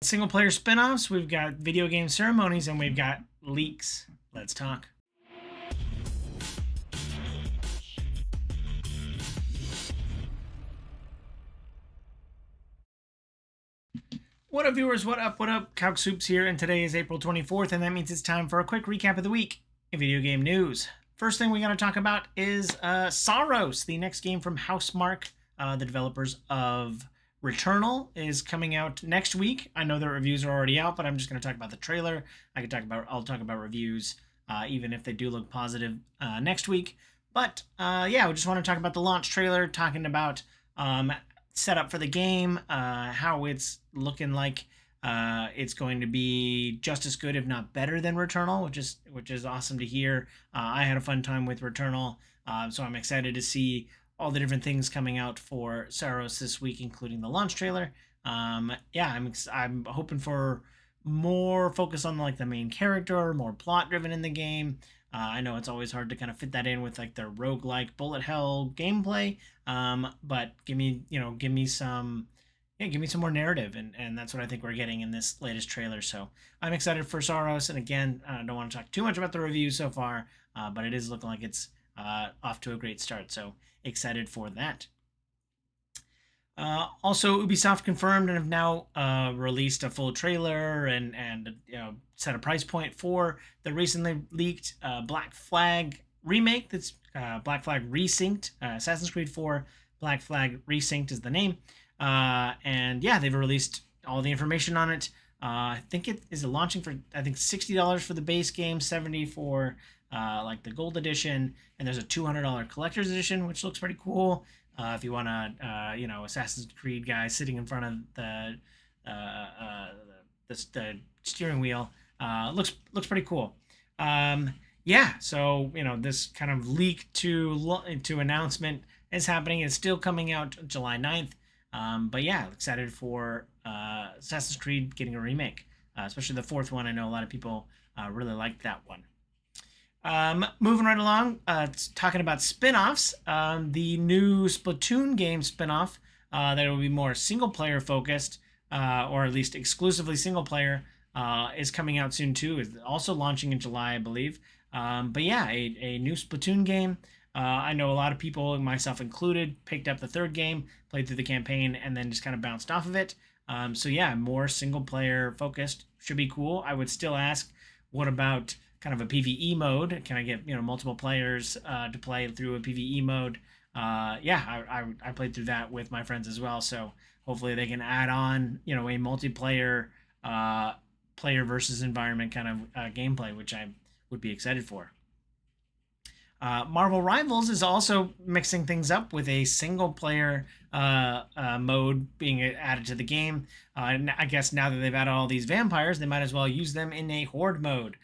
single player spin-offs, we've got video game ceremonies, and we've got leaks. Let's talk. What up, viewers? What up? What up? Calc Soups here, and today is April 24th, and that means it's time for a quick recap of the week in video game news. First thing we got to talk about is Saros, the next game from Housemarque, the developers of Returnal, is coming out next week. I know the reviews are already out, but I'm just going to talk about the trailer. I'll talk about reviews, even if they do look positive next week. But yeah, we just want to talk about the launch trailer, talking about setup for the game, how it's looking like it's going to be just as good, if not better, than Returnal, which is awesome to hear. I had a fun time with Returnal, so I'm excited to see all the different things coming out for Saros this week, including the launch trailer. Yeah, I'm hoping for more focus on like the main character, more plot driven in the game. I know it's always hard to kind of fit that in with like the roguelike bullet hell gameplay, but give me some more narrative, and that's what I think we're getting in this latest trailer. So I'm excited for Saros, and again, I don't want to talk too much about the reviews so far, but it is looking like it's off to a great start, so excited for that. Also, Ubisoft confirmed and have now released a full trailer and set a price point for the recently leaked Black Flag remake. That's Black Flag Resynced. Assassin's Creed 4 Black Flag Resynced is the name. And yeah, they've released all the information on it. I think it is launching for $60 for the base game, $70 for like the gold edition, and there's a $200 collector's edition, which looks pretty cool. If you want a Assassin's Creed guy sitting in front of the steering wheel, looks pretty cool. Yeah, so this kind of leak to announcement is happening. It's still coming out July 9th. But yeah, excited for Assassin's Creed getting a remake, especially the fourth one. I know a lot of people really liked that one. Moving right along, talking about spin-offs, the new Splatoon game spin-off that will be more single-player focused, or at least exclusively single-player, is coming out soon too. Is also launching in July, I believe. But yeah, a new Splatoon game. I know a lot of people, myself included, picked up the third game, played through the campaign, and then just kind of bounced off of it. So yeah, more single-player focused should be cool. I would still ask, what about kind of a PvE mode? Can I get multiple players to play through a PvE mode? Yeah, I played through that with my friends as well. So hopefully they can add on a multiplayer player versus environment kind of gameplay, which I would be excited for. Marvel Rivals is also mixing things up with a single-player mode being added to the game. And I guess now that they've added all these vampires, they might as well use them in a horde mode.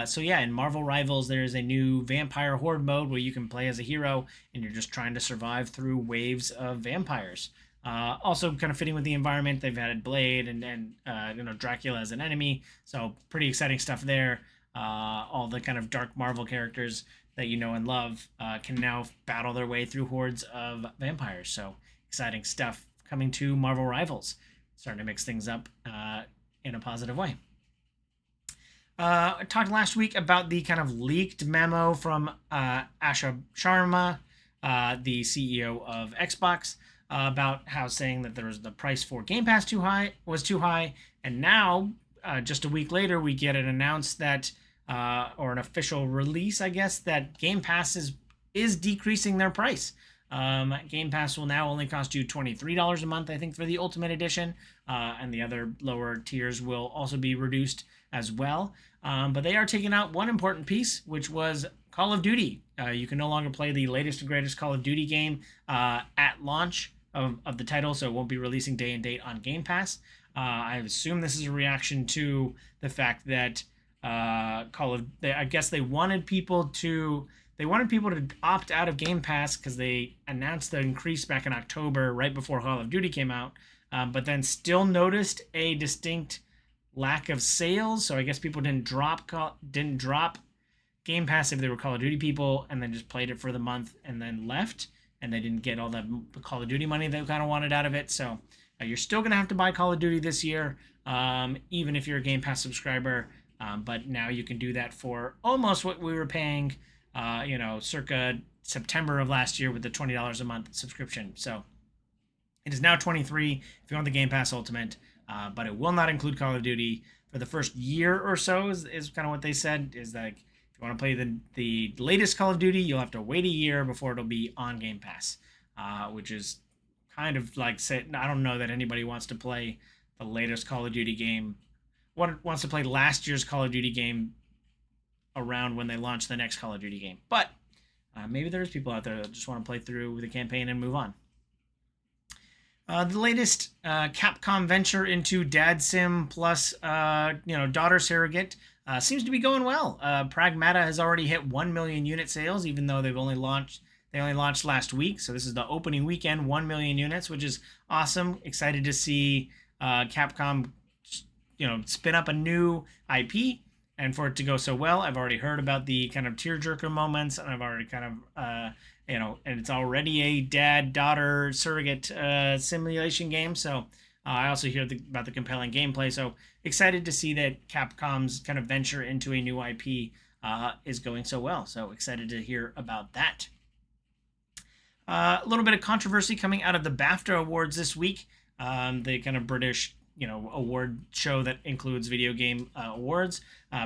So yeah, in Marvel Rivals, there's a new vampire horde mode where you can play as a hero and you're just trying to survive through waves of vampires. Also kind of fitting with the environment, they've added Blade and Dracula as an enemy. So pretty exciting stuff there. All the kind of dark Marvel characters that you know and love can now battle their way through hordes of vampires. So exciting stuff coming to Marvel Rivals. Starting to mix things up in a positive way. I talked last week about the kind of leaked memo from Asha Sharma, the CEO of Xbox, about how saying that the price for Game Pass was too high, and now just a week later we get it announced that or an official release, I guess, that Game Pass is decreasing their price. Game Pass will now only cost you $23 a month, I think, for the Ultimate Edition, and the other lower tiers will also be reduced as well. But they are taking out one important piece, which was Call of Duty. You can no longer play the latest and greatest Call of Duty game at launch of the title, so it won't be releasing day and date on Game Pass. I assume this is a reaction to the fact that I guess they wanted people to opt out of Game Pass because they announced the increase back in October, right before Call of Duty came out, but then still noticed a distinct lack of sales. So I guess people didn't drop Game Pass if they were Call of Duty people, and then just played it for the month and then left, and they didn't get all the Call of Duty money they kind of wanted out of it. So You're still going to have to buy Call of Duty this year, even if you're a Game Pass subscriber. But now you can do that for almost what we were paying, circa September of last year with the $20 a month subscription. So it is now $23 if you want the Game Pass Ultimate, but it will not include Call of Duty for the first year or so. Is kind of what they said. Is like if you want to play the latest Call of Duty, you'll have to wait a year before it'll be on Game Pass, which is kind of like say I don't know that anybody wants to play the latest Call of Duty game. Wants to play last year's Call of Duty game around when they launch the next Call of Duty game, but maybe there's people out there that just want to play through the campaign and move on. The latest Capcom venture into dad sim plus daughter surrogate seems to be going well. Pragmata has already hit 1 million unit sales, even though they only launched last week. So this is the opening weekend, 1 million units, which is awesome. Excited to see Capcom spin up a new IP and for it to go so well. I've already heard about the kind of tearjerker moments, and I've already kind of and it's already a dad-daughter surrogate simulation game. So I also hear about the compelling gameplay. So excited to see that Capcom's kind of venture into a new IP is going so well. So excited to hear about that. A little bit of controversy coming out of the BAFTA Awards this week. The kind of British award show that includes video game awards.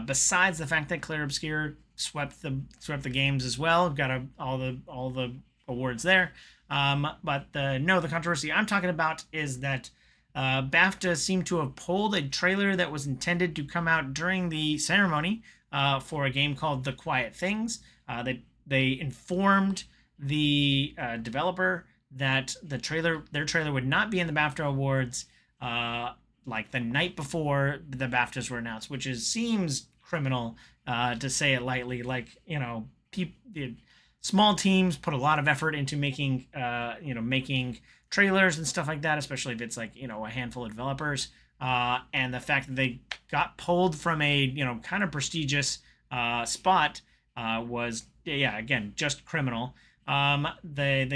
Besides the fact that Claire Obscure swept the games as well, got all the awards there. But the controversy I'm talking about is that BAFTA seemed to have pulled a trailer that was intended to come out during the ceremony for a game called The Quiet Things. They informed the developer that their trailer would not be in the BAFTA Awards like the night before the BAFTAs were announced, which seems criminal to say it lightly. Like, small teams put a lot of effort into making trailers and stuff like that, especially if it's like, a handful of developers. And the fact that they got pulled from a, kind of prestigious spot was, again, just criminal. The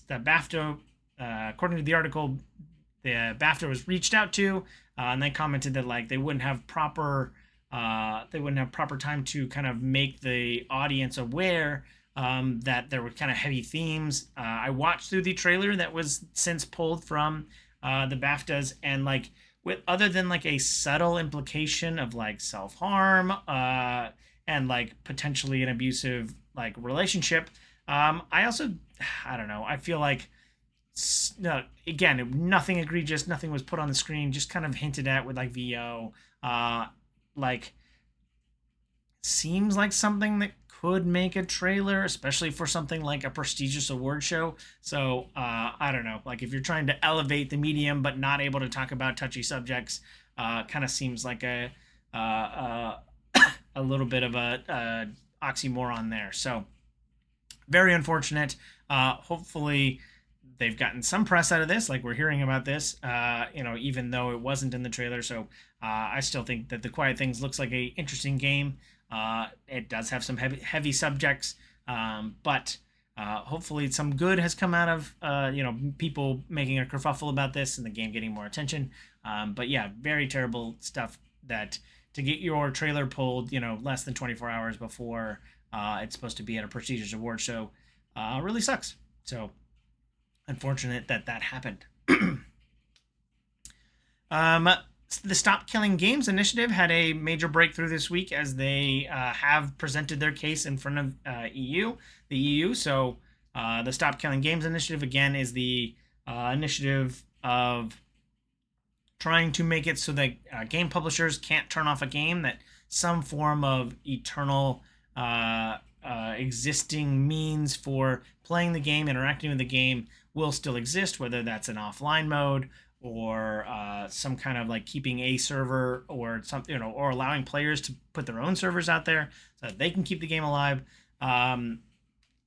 BAFTA, according to the article, the BAFTA was reached out to, and they commented that like they wouldn't have proper time to kind of make the audience aware that there were kind of heavy themes. I watched through the trailer that was since pulled from the BAFTAs, and like other than like a subtle implication of like self-harm and like potentially an abusive like relationship, I don't know. I feel like again, nothing egregious, nothing was put on the screen, just kind of hinted at with like VO. Like seems like something that could make a trailer, especially for something like a prestigious award show. So I don't know. Like if you're trying to elevate the medium but not able to talk about touchy subjects, kind of seems like a little bit of a oxymoron there. So very unfortunate. Hopefully they've gotten some press out of this, like we're hearing about this, even though it wasn't in the trailer. So I still think that The Quiet Things looks like a interesting game. It does have some heavy subjects, but hopefully some good has come out of people making a kerfuffle about this and the game getting more attention. But yeah, very terrible stuff that to get your trailer pulled, less than 24 hours before it's supposed to be at a prestigious award show, really sucks. So unfortunate that happened. The Stop Killing Games initiative had a major breakthrough this week as they have presented their case in front of the EU. So the Stop Killing Games initiative, again, is the initiative of trying to make it so that game publishers can't turn off a game, that some form of eternal existing means for playing the game, interacting with the game will still exist, whether that's an offline mode or some kind of like keeping a server or something, or allowing players to put their own servers out there so that they can keep the game alive,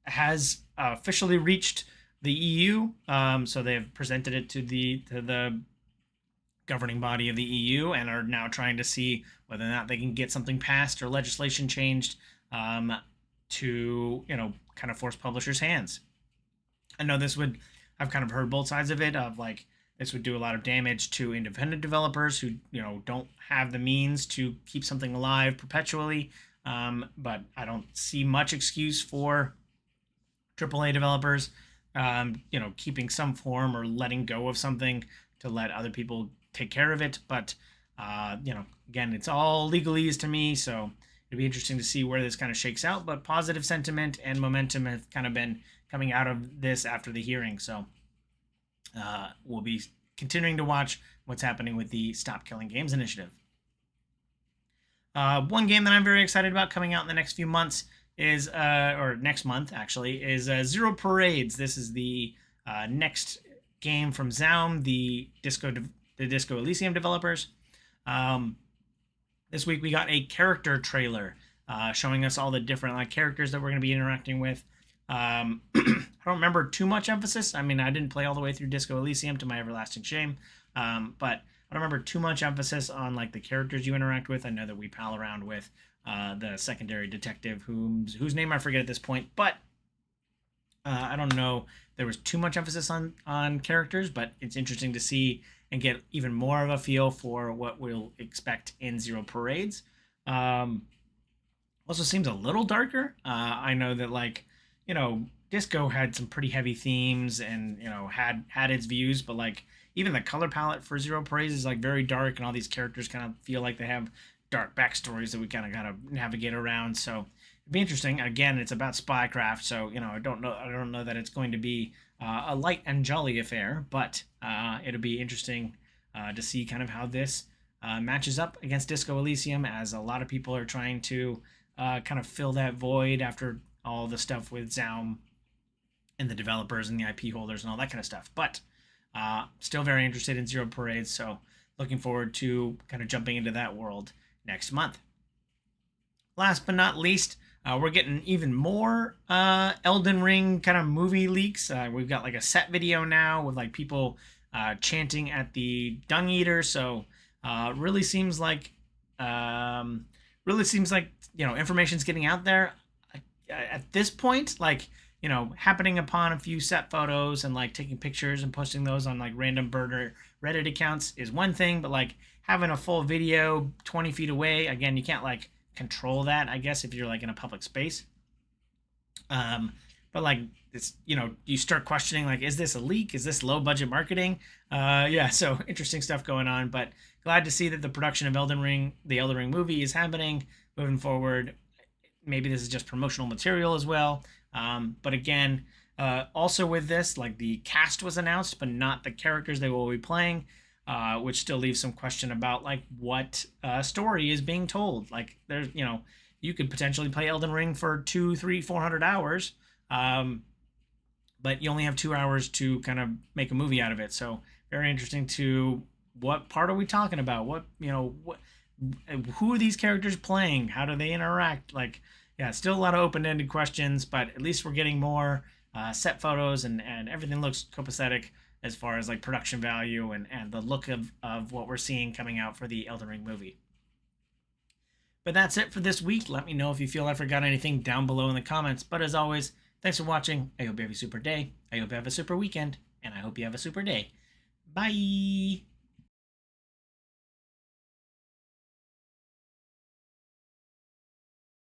has officially reached the EU. So they've presented it to the governing body of the EU and are now trying to see whether or not they can get something passed or legislation changed to kind of force publishers' hands. I know this would, I've kind of heard both sides of it, of like this would do a lot of damage to independent developers who don't have the means to keep something alive perpetually. But I don't see much excuse for AAA developers, keeping some form or letting go of something to let other people take care of it. But again, it's all legalese to me, so it'll be interesting to see where this kind of shakes out. But positive sentiment and momentum have kind of been coming out of this after the hearing, so we'll be continuing to watch what's happening with the Stop Killing Games initiative. One game that I'm very excited about coming out in the next few months is, or next month actually, is Zero Parades. This is the next game from Zaum, the Disco Elysium developers. This week we got a character trailer showing us all the different characters that we're going to be interacting with. I don't remember too much emphasis. I mean, I didn't play all the way through Disco Elysium, to my everlasting shame, but I don't remember too much emphasis on the characters you interact with. I know that we pal around with the secondary detective, whose name I forget at this point, but I don't know there was too much emphasis on characters, but it's interesting to see and get even more of a feel for what we'll expect in Zero Parades. Also seems a little darker. I know that Disco had some pretty heavy themes and had its views, but even the color palette for Zero Parades is very dark, and all these characters kind of feel like they have dark backstories that we kind of gotta navigate around. So it'd be interesting. Again, it's about spycraft, so I don't know that it's going to be a light and jolly affair, but it'll be interesting to see kind of how this matches up against Disco Elysium, as a lot of people are trying to kind of fill that void after all the stuff with Zaum and the developers and the IP holders and all that kind of stuff. But still very interested in Zero Parades, so looking forward to kind of jumping into that world next month. Last but not least, we're getting even more Elden Ring kind of movie leaks. We've got a set video now with people chanting at the Dung Eater. So really seems like information's getting out there. At this point, happening upon a few set photos and taking pictures and posting those on random burner Reddit accounts is one thing, but having a full video 20 feet away, again, you can't control that, I guess, if you're in a public space. But it's, you start questioning, is this a leak? Is this low budget marketing? Yeah, so interesting stuff going on, but glad to see that the production of the Elden Ring movie is happening, moving forward. Maybe this is just promotional material as well. But again, also with this, the cast was announced, but not the characters they will be playing, which still leaves some question about what story is being told. There's, you could potentially play Elden Ring for 200, 300, 400 hours, but you only have 2 hours to kind of make a movie out of it. So very interesting to what part are we talking about? Who are these characters playing? How do they interact? Yeah, still a lot of open-ended questions, but at least we're getting more set photos, and everything looks copacetic as far as production value and the look of what we're seeing coming out for the Elden Ring movie. But that's it for this week. Let me know if you feel I forgot anything down below in the comments. But as always, thanks for watching. I hope you have a super day. I hope you have a super weekend. And I hope you have a super day. Bye!